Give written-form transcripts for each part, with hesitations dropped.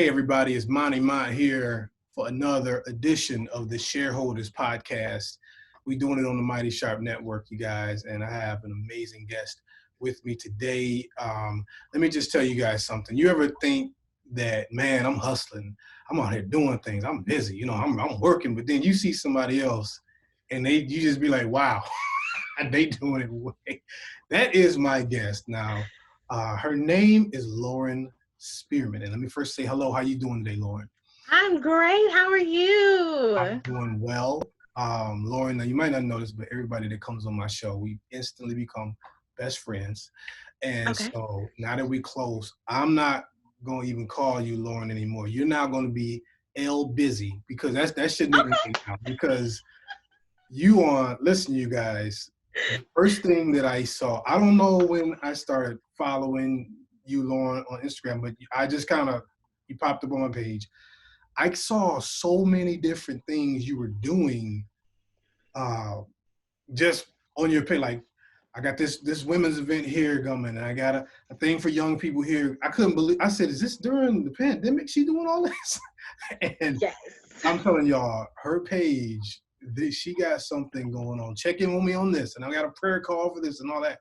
Hey everybody, it's Monty Mont here for another edition of the Shareholders podcast. We're doing it on the Mighty Sharp Network, you guys, and I have an amazing guest with me today. Let me just tell you guys something. You ever think that, man, I'm hustling, I'm out here doing things, I'm busy, I'm working, but then you see somebody else and you just be like, wow, they doing it way. That is my guest now. Her name is Lauren Spearman. And let me first say hello. How you doing today, Lauren? I'm great. How are you? I'm doing well. Lauren, now you might not know this, but everybody that comes on my show, we instantly become best friends. And Okay. so now that we're close, I'm not going to even call you Lauren anymore. You're now going to be L Busy, because that shouldn't even be now, because listen, you guys, the first thing that I saw, I don't know when I started following you, Lauren, on Instagram, but I just you popped up on my page. I saw so many different things you were doing just on your page. Like, I got this women's event here coming, and I got a thing for young people here. I couldn't believe, I said, is this during the pandemic she doing all this? And Yes. I'm telling y'all, her page, she got something going on. Check in with me on this, and I got a prayer call for this and all that.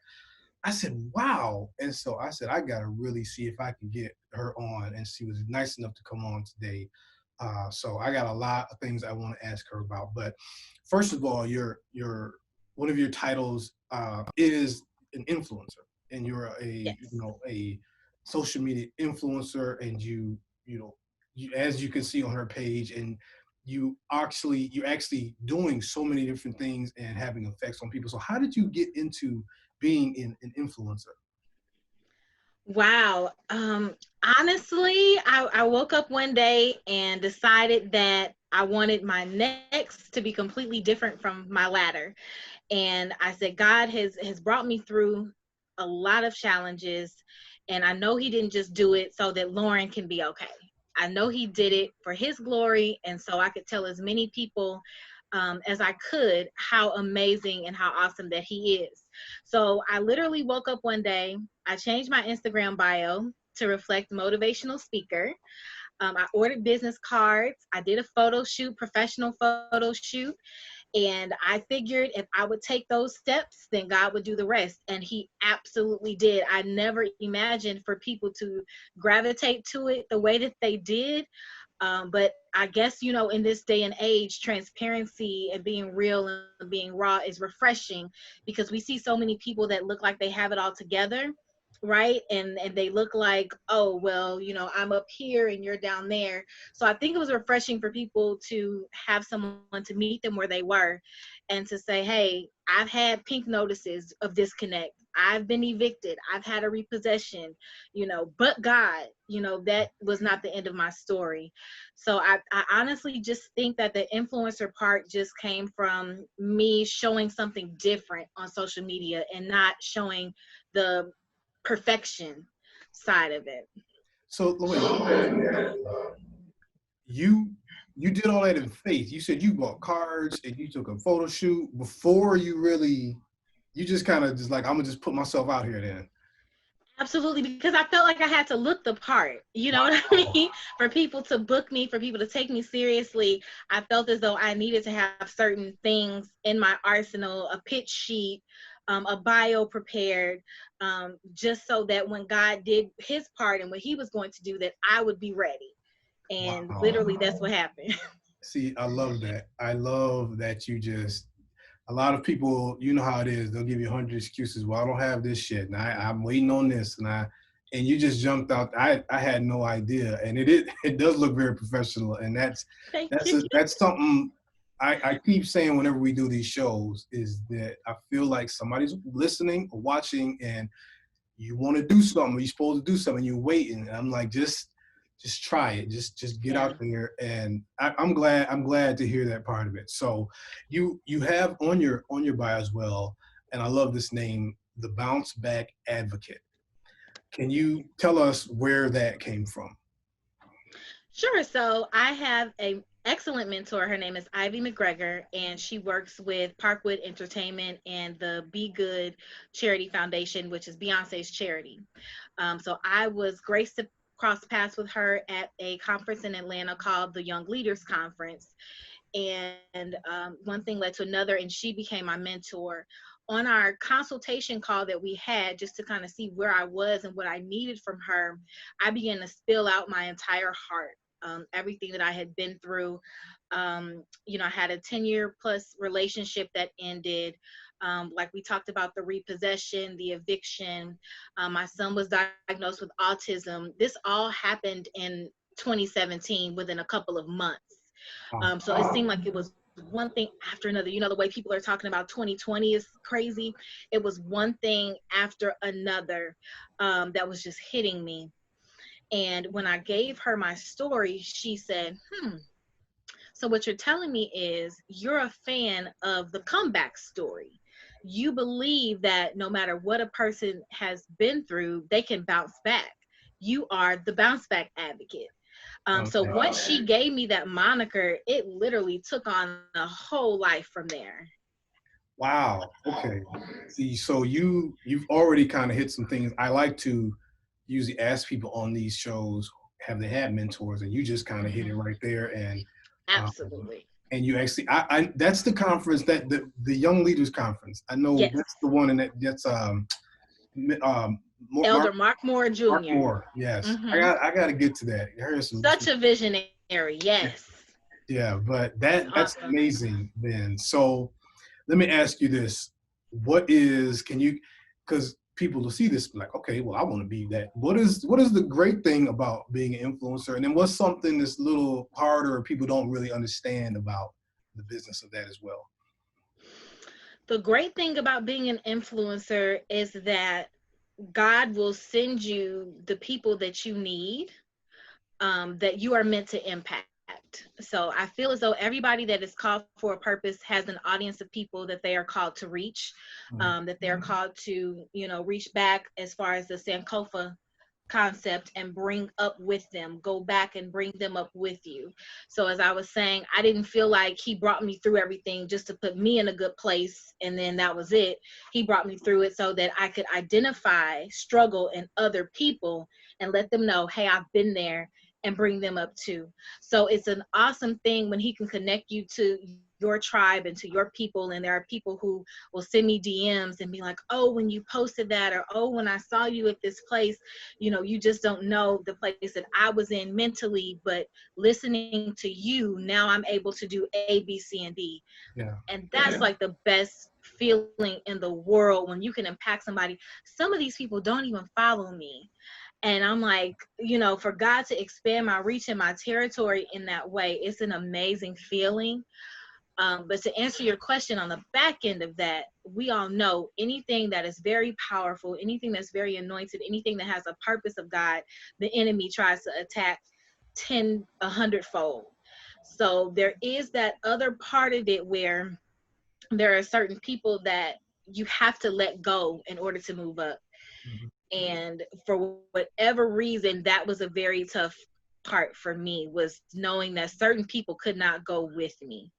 I said, wow. And so I said, I got to really see if I can get her on. And she was nice enough to come on today. So I got a lot of things I want to ask her about. But first of all, one of your titles is an influencer, and you're Yes. a social media influencer, and you as you can see on her page, and you're actually doing so many different things and having effects on people. So how did you get into being an influencer? Wow. Honestly, I woke up one day and decided that I wanted my next to be completely different from my latter. And I said, God has brought me through a lot of challenges, and I know he didn't just do it so that Lauren can be okay. I know he did it for his glory, and so I could tell as many people as I could how amazing and how awesome that he is. So I literally woke up one day, I changed my Instagram bio to reflect motivational speaker. I ordered business cards. I did a photo shoot, professional photo shoot. And I figured if I would take those steps, then God would do the rest. And he absolutely did. I never imagined for people to gravitate to it the way that they did. But I guess, in this day and age, transparency and being real and being raw is refreshing, because we see so many people that look like they have it all together, right? And they look like, oh, well, I'm up here and you're down there. So I think it was refreshing for people to have someone to meet them where they were, and to say, hey, I've had pink notices of disconnect. I've been evicted. I've had a repossession, but God, that was not the end of my story. So I honestly just think that the influencer part just came from me showing something different on social media and not showing the perfection side of it. So Louise, you did all that in faith. You said you bought cards and you took a photo shoot before you just kind of just like, I'm gonna just put myself out here then. Absolutely, because I felt like I had to look the part, you know what I mean? For people to book me, for people to take me seriously, I felt as though I needed to have certain things in my arsenal, a pitch sheet, a bio prepared, just so that when God did his part and what he was going to do, that I would be ready. And literally, that's what happened. See, I love that. I love that a lot of people, you know how it is. They'll give you 100 excuses. Well, I don't have this shit, and I'm waiting on this, and you just jumped out. I had no idea, and it does look very professional, and that's Thank you. that's something I keep saying whenever we do these shows, is that I feel like somebody's listening or watching, and you want to do something, or you're supposed to do something, you're waiting, and I'm like, just try it, just get out there. And I'm glad to hear that part of it. So you have on your bio as well, and I love this name, the Bounce Back Advocate. Can you tell us where that came from? Sure. So I have a excellent mentor. Her name is Ivy McGregor, and she works with Parkwood Entertainment and the Be Good Charity Foundation, which is Beyonce's charity. So I was graced to crossed paths with her at a conference in Atlanta called the Young Leaders Conference. And one thing led to another, and she became my mentor. On our consultation call that we had, just to kind of see where I was and what I needed from her, I began to spill out my entire heart, everything that I had been through. I had a 10-year plus relationship that ended. Like we talked about, the repossession, the eviction. My son was diagnosed with autism. This all happened in 2017 within a couple of months. So it seemed like it was one thing after another. The way people are talking about 2020 is crazy. It was one thing after another that was just hitting me. And when I gave her my story, she said, so what you're telling me is you're a fan of the comeback story. You believe that no matter what a person has been through, they can bounce back. You are the bounce back advocate. So once she gave me that moniker, it literally took on a whole life from there. Wow. Okay. See, so you've already kind of hit some things. I like to usually ask people on these shows, have they had mentors? And you just kind of hit it right there. And Absolutely. and you actually, I that's the conference, that the Young Leaders Conference. I know Yes. that's the one, and that's Elder Mark Moore Jr. Mark Moore. Yes, I got to get to that. Such a visionary. Yes. Yeah, but that's awesome. amazing. Then, so let me ask you this: because people will see this like, okay, well, I want to be that. What is the great thing about being an influencer, and then what's something that's a little harder or people don't really understand about the business of that as well? The great thing about being an influencer is that God will send you the people that you need, that you are meant to impact. So I feel as though everybody that is called for a purpose has an audience of people that they are called to reach, that they're called to, reach back as far as the Sankofa concept and bring up with them, go back and bring them up with you. So as I was saying, I didn't feel like he brought me through everything just to put me in a good place and then that was it. He brought me through it so that I could identify struggle in other people and let them know, hey, I've been there, and bring them up too. So it's an awesome thing when he can connect you to your tribe and to your people. And there are people who will send me DMs and be like, oh, when you posted that, or oh, when I saw you at this place, you just don't know the place that I was in mentally, but listening to you, now I'm able to do A, B, C, and D. Yeah. And that's like the best feeling in the world when you can impact somebody. Some of these people don't even follow me. And I'm like, for God to expand my reach and my territory in that way, it's an amazing feeling. But to answer your question on the back end of that, we all know anything that is very powerful, anything that's very anointed, anything that has a purpose of God, the enemy tries to attack 10, 100-fold. So there is that other part of it where there are certain people that you have to let go in order to move up. And for whatever reason, that was a very tough part for me, was knowing that certain people could not go with me.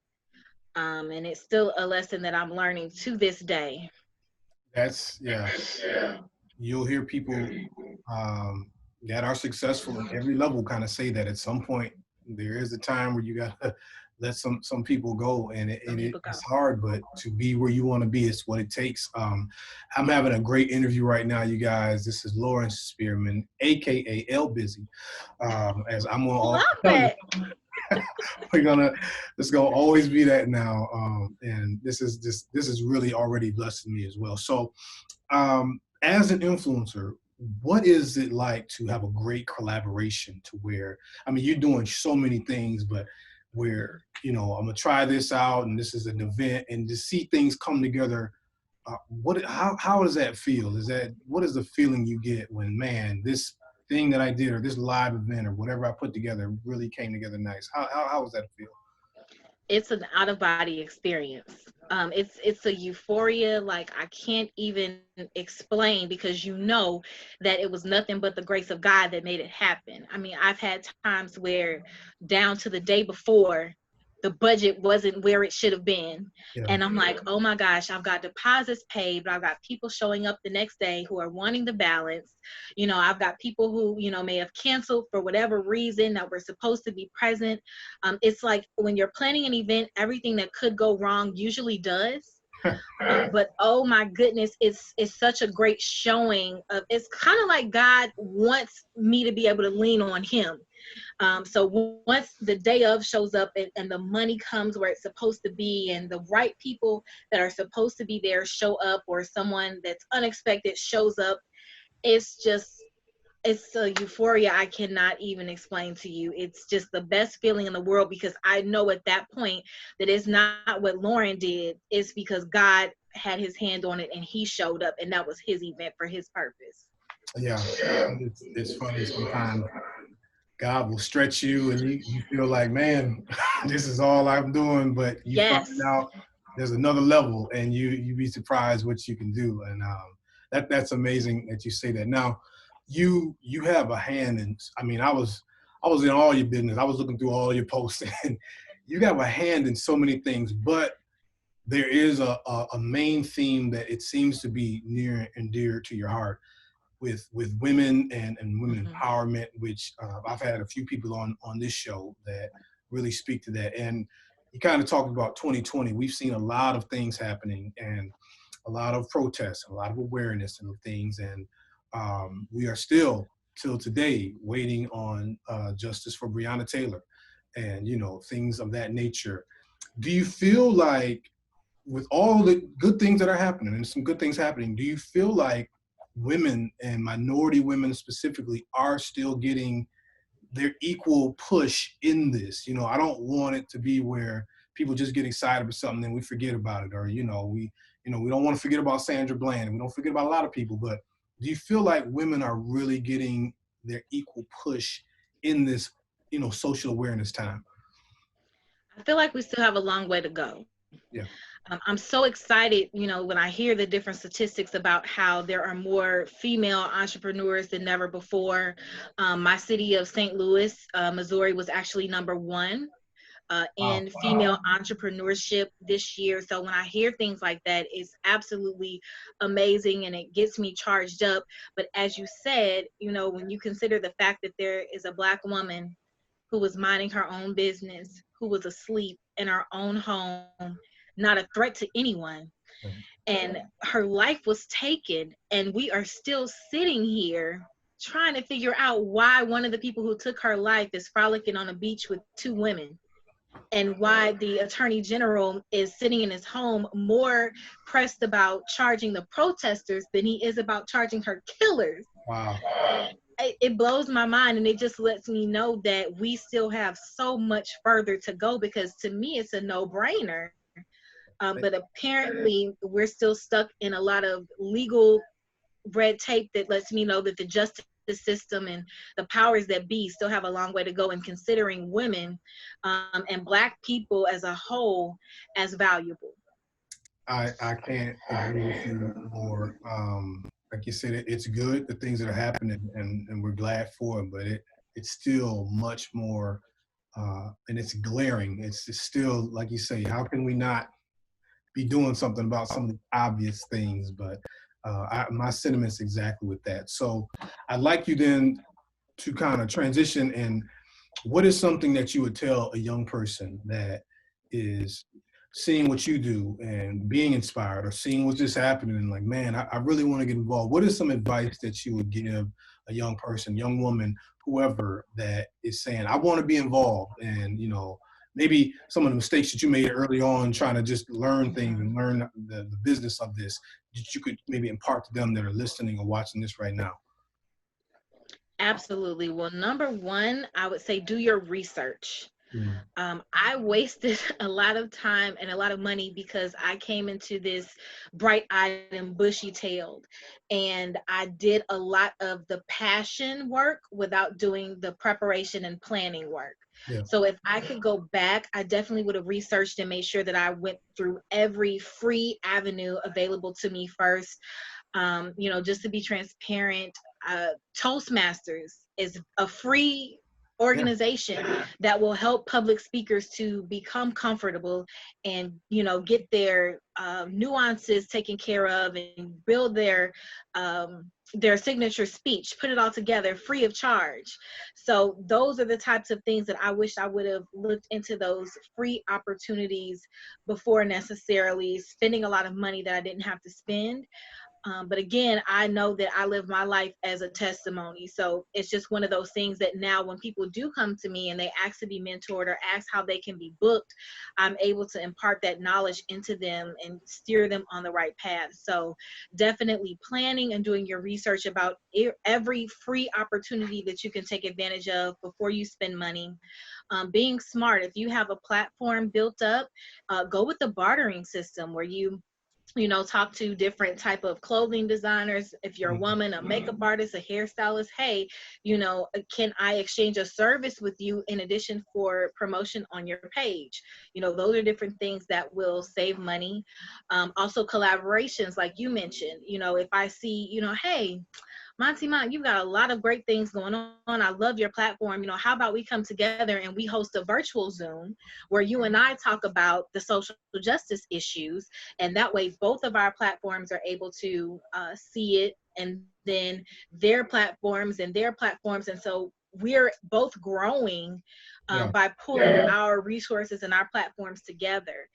And it's still a lesson that I'm learning to this day. Yeah. You'll hear people that are successful at every level kind of say that at some point there is a time where you got to let some people go, and it's hard, but to be where you want to be is what it takes. I'm having a great interview right now, you guys. This is Lawrence Spearman, aka L Busy. As I'm gonna it's gonna always be that now. And this is really already blessing me as well. So as an influencer, what is it like to have a great collaboration to where, you're doing so many things, but where, I'm gonna try this out and this is an event, and to see things come together, how does that feel? What is the feeling you get when, man, this thing that I did or this live event or whatever I put together really came together nice? How does that feel? It's an out-of-body experience. It's a euphoria like I can't even explain, because that it was nothing but the grace of God that made it happen. I've had times where down to the day before, the budget wasn't where it should have been. Yeah. And I'm like, oh my gosh, I've got deposits paid, but I've got people showing up the next day who are wanting the balance. I've got people who, may have canceled for whatever reason that were supposed to be present. It's like when you're planning an event, everything that could go wrong usually does. But oh my goodness, it's such a great showing of, it's kind of like God wants me to be able to lean on him. So once the day of shows up and the money comes where it's supposed to be, and the right people that are supposed to be there show up, or someone that's unexpected shows up, it's a euphoria I cannot even explain to you. It's just the best feeling in the world, because I know at that point that it's not what Lauren did. It's because God had his hand on it and he showed up, and that was his event for his purpose. Yeah. It's funny sometimes. God will stretch you, and you feel like, man, this is all I'm doing, but you Yes. find out there's another level, and you be surprised what you can do. And that's amazing that you say that. Now, you have a hand in. I mean, I was in all your business. I was looking through all your posts, and you have a hand in so many things. But there is a main theme that it seems to be near and dear to your heart, with women and women empowerment, which I've had a few people on this show that really speak to that. And you kind of talked about 2020. We've seen a lot of things happening, and a lot of protests, a lot of awareness and things. And we are still, till today, waiting on justice for Breonna Taylor, and, things of that nature. Do you feel like, with all the good things that are happening, and some good things happening, do you feel like women, and minority women specifically, are still getting their equal push in this? I don't want it to be where people just get excited about something and we forget about it, or we don't want to forget about Sandra Bland, and we don't forget about a lot of people. But do you feel like women are really getting their equal push in this social awareness time? I feel like we still have a long way to go. Yeah. I'm so excited, when I hear the different statistics about how there are more female entrepreneurs than never before. My city of St. Louis, Missouri, was actually number one in female entrepreneurship this year. So when I hear things like that, it's absolutely amazing, and it gets me charged up. But as you said, when you consider the fact that there is a Black woman who was minding her own business, who was asleep in her own home, not a threat to anyone, and her life was taken, and we are still sitting here trying to figure out why one of the people who took her life is frolicking on a beach with two women, and why the attorney general is sitting in his home more pressed about charging the protesters than he is about charging her killers. Wow. It blows my mind, and it just lets me know that we still have so much further to go, because to me it's a no-brainer. But apparently we're still stuck in a lot of legal red tape that lets me know that the justice system and the powers that be still have a long way to go in considering women and Black people as a whole as valuable. I can't agree with you more. Like you said, it's good, the things that are happening, and we're glad for them, but it's still much more, and it's glaring. It's still, like you say, how can we not be doing something about some of the obvious things? But my sentiments exactly with that. So I'd like you then to kind of transition, and what is something that you would tell a young person that is seeing what you do and being inspired, or seeing what's just happening and like, man, I really want to get involved? What is some advice that you would give a young person, young woman, whoever that is saying, I want to be involved, and maybe some of the mistakes that you made early on trying to just learn things and learn the business of this, that you could maybe impart to them that are listening or watching this right now? Absolutely. Well, number one, I would say do your research. I wasted a lot of time and a lot of money because I came into this bright-eyed and bushy-tailed, and I did a lot of the passion work without doing the preparation and planning work. Yeah. So if I could go back, I definitely would have researched and made sure that I went through every free avenue available to me first. Just to be transparent, Toastmasters is a free organization that will help public speakers to become comfortable and, you know, get their nuances taken care of and build their signature speech, put it all together free of charge. So those are the types of things that I wish I would have looked into, those free opportunities before necessarily spending a lot of money that I didn't have to spend. But again, I know that I live my life as a testimony. So it's just one of those things that now when people do come to me and they ask to be mentored or ask how they can be booked, I'm able to impart that knowledge into them and steer them on the right path. So definitely planning and doing your research about every free opportunity that you can take advantage of before you spend money. Being smart, if you have a platform built up, go with the bartering system where you know, talk to different type of clothing designers. If you're a woman, a makeup artist, a hairstylist, hey, you know, can I exchange a service with you in addition for promotion on your page? You know, those are different things that will save money. Also collaborations, like you mentioned, you know, if I see, you know, hey, Monty, you've got a lot of great things going on. I love your platform. You know, how about we come together and we host a virtual Zoom where you and I talk about the social justice issues. And that way, both of our platforms are able to see it, and then their platforms and their platforms. And so we're both growing by pulling our resources and our platforms together.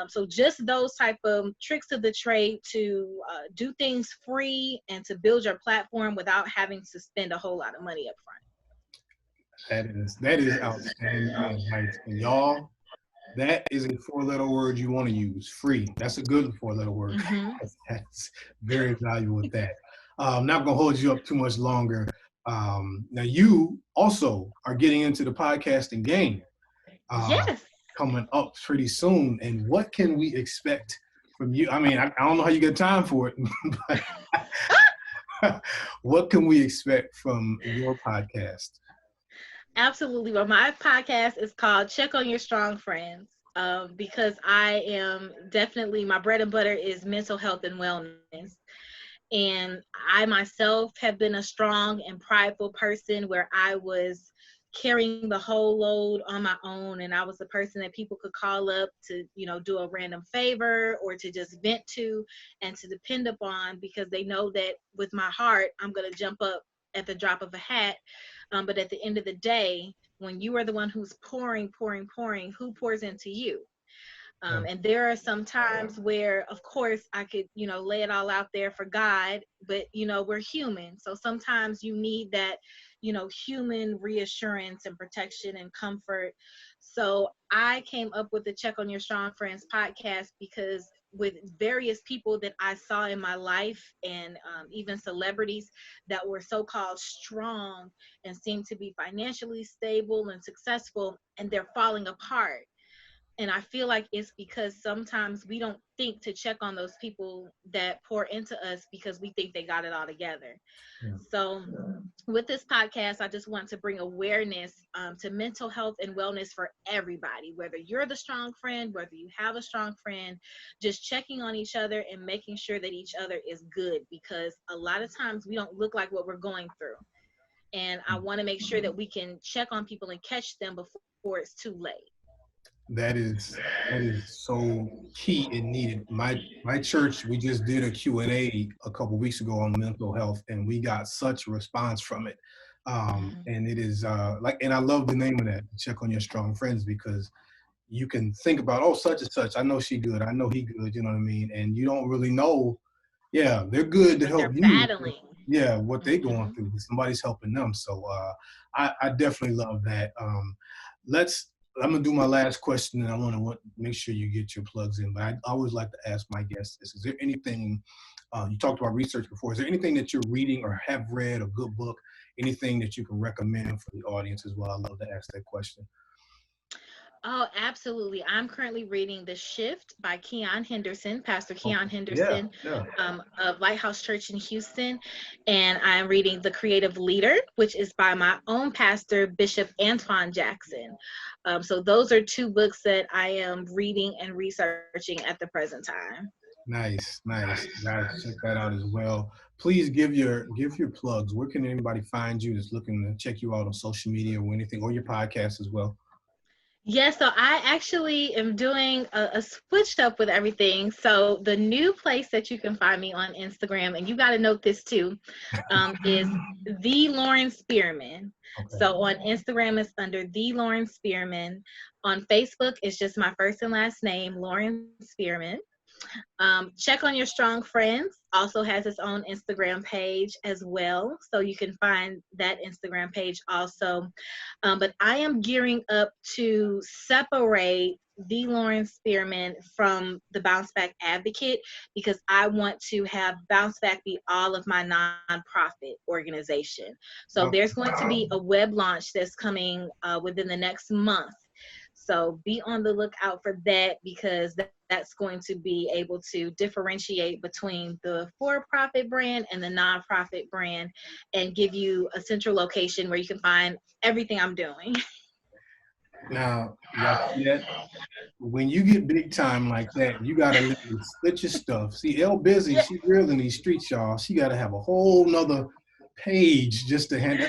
So just those type of tricks of the trade to do things free and to build your platform without having to spend a whole lot of money up front. That is outstanding advice. And y'all, that is a 4-letter word you want to use, free. That's a good 4-letter word. Mm-hmm. That's very valuable with that. I'm not going to hold you up too much longer. Now, you also are getting into the podcasting game Yes. coming up pretty soon. And what can we expect from you? I mean, I don't know how you get time for it, but what can we expect from your podcast? Absolutely. Well, my podcast is called Check on Your Strong Friends. Because I am definitely, my bread and butter is mental health and wellness. And I myself have been a strong and prideful person where I was carrying the whole load on my own. And I was the person that people could call up to, you know, do a random favor or to just vent to and to depend upon, because they know that with my heart, I'm going to jump up at the drop of a hat. But at the end of the day, when you are the one who's pouring, who pours into you? And there are some times where, of course, I could, you know, lay it all out there for God, but, you know, we're human. So sometimes you need that, you know, human reassurance and protection and comfort. So I came up with the Check on Your Strong Friends podcast because with various people that I saw in my life and even celebrities that were so-called strong and seemed to be financially stable and successful, and they're falling apart. And I feel like it's because sometimes we don't think to check on those people that pour into us because we think they got it all together. So with this podcast, I just want to bring awareness to mental health and wellness for everybody, whether you're the strong friend, whether you have a strong friend, just checking on each other and making sure that each other is good, because a lot of times we don't look like what we're going through. And I want to make sure that we can check on people and catch them before it's too late. That is so key and needed. My church, we just did a Q&A a couple weeks ago on mental health, and we got such a response from it. And it is and I love the name of that, Check on Your Strong Friends, because you can think about, oh, such and such, I know she good, I know he good, you know what I mean? And you don't really know, they're good to help you. Battling. What they going through. Somebody's helping them. So I definitely love that. I'm gonna do my last question, and I want to make sure you get your plugs in. But I always like to ask my guests this: is there anything you talked about research before? Is there anything that you're reading or have read, a good book, anything that you can recommend for the audience as well? I love to ask that question. Oh, absolutely. I'm currently reading The Shift by Keon Henderson, Pastor Keon Yeah. Henderson of Lighthouse Church in Houston. And I'm reading The Creative Leader, which is by my own pastor, Bishop Antoine Jackson. So those are two books that I am reading and researching at the present time. Nice. Guys, check that out as well. Please give your plugs. Where can anybody find you that's looking to check you out on social media or anything, or your podcast as well? Yeah, so I actually am doing a switch up with everything. So the new place that you can find me on Instagram, and you got to note this too, is the Lauren Spearman. Okay. So on Instagram, it's under the Lauren Spearman. On Facebook, it's just my first and last name, Lauren Spearman. Check on Your Strong Friends also has its own Instagram page as well. So you can find that Instagram page also. But I am gearing up to separate the Lauren Spearman from the Bounce Back Advocate, because I want to have Bounce Back be all of my nonprofit organization. So there's going to be a web launch that's coming within the next month. So be on the lookout for that, because that's going to be able to differentiate between the for-profit brand and the nonprofit brand, and give you a central location where you can find everything I'm doing. Now, y'all see that? When you get big time like that, you gotta literally split your stuff. See, Elle Busy, she's real in these streets, y'all. She gotta have a whole nother page just to handle.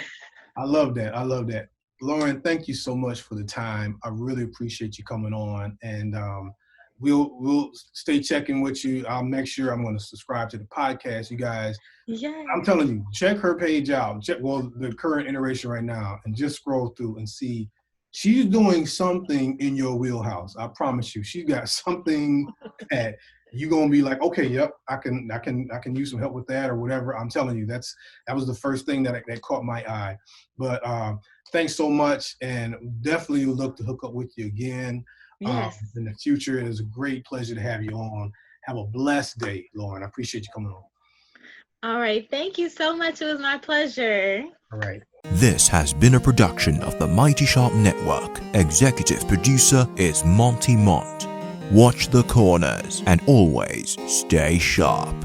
I love that. Lauren, thank you so much for the time. I really appreciate you coming on, and we'll stay checking with you. I'll make sure I'm going to subscribe to the podcast, you guys. Yeah. I'm telling you, check her page out. Check the current iteration right now, and just scroll through and see. She's doing something in your wheelhouse. I promise you, she's got something that you're gonna be like, okay, yep, I can use some help with that or whatever. I'm telling you, that was the first thing that caught my eye. But thanks so much, and definitely look to hook up with you again in the future. It is a great pleasure to have you on. Have a blessed day, Lauren. I appreciate you coming on. All right, thank you so much. It was my pleasure. All right. This has been a production of the Mighty Sharp Network. Executive producer is Monty Mont. Watch the corners and always stay sharp.